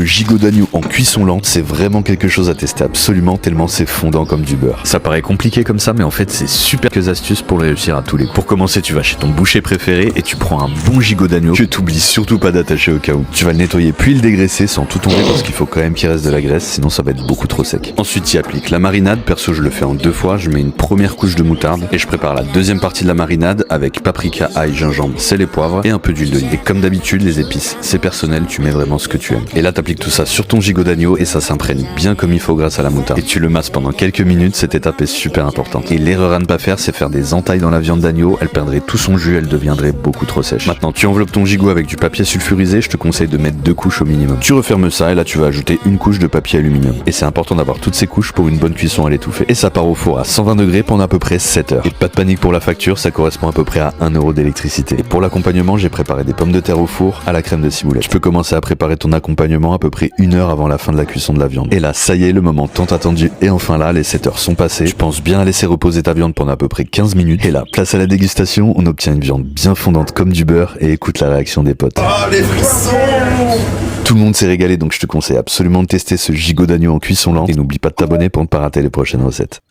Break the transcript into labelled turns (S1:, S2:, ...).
S1: gigot d'agneau en cuisson lente, c'est vraiment quelque chose à tester absolument tellement c'est fondant comme du beurre. Ça paraît compliqué comme ça, mais en fait c'est super quelques astuces pour le réussir à tous les coups. Pour commencer, tu vas chez ton boucher préféré et tu prends un bon gigot d'agneau que t'oublies surtout pas d'attacher au cas où. Tu vas le nettoyer puis le dégraisser sans tout tomber parce qu'il faut quand même qu'il reste de la graisse, sinon ça va être beaucoup trop sec. Ensuite, tu y appliques la marinade. Perso, je le fais en 2 fois. Je mets une première couche de moutarde et je prépare la deuxième partie de la marinade avec paprika, ail, gingembre, sel et poivre et un peu d'huile d'olive. Et comme d'habitude, les épices, c'est personnel, tu mets vraiment ce que tu aimes. Et là, t'appliques tout ça sur ton gigot d'agneau et ça s'imprègne bien comme il faut grâce à la moutarde. Et tu le masses pendant quelques minutes, cette étape est super importante. Et l'erreur à ne pas faire, c'est faire des entailles dans la viande d'agneau, elle perdrait tout son jus, elle deviendrait beaucoup trop sèche. Maintenant, tu enveloppes ton gigot avec du papier sulfurisé, je te conseille de mettre 2 couches au minimum. Tu refermes ça et là tu vas ajouter une couche de papier aluminium. Et c'est important d'avoir toutes ces couches pour une bonne cuisson à l'étouffer. Et ça part au four à 120 degrés pendant à peu près 7 heures. Et pas de panique pour la facture, ça correspond à peu près à 1 euro d'électricité. Et pour l'accompagnement, j'ai préparé des pommes de terre au four à la crème de ciboulette. Tu peux commencer à préparer ton accompagnement à peu près 1 heure avant la fin de la cuisson de la viande. Et là, ça y est, le moment tant attendu est enfin là, les 7 heures sont passées. Je pense bien à laisser reposer ta viande pendant à peu près 15 minutes. Et là, place à la dégustation, on obtient une viande bien fondante comme du beurre et écoute la réaction des potes.
S2: Ah, les frissons!
S1: Tout le monde s'est régalé, donc je te conseille absolument de tester ce gigot d'agneau en cuisson lente et n'oublie pas de t'abonner pour ne pas rater les prochaines recettes.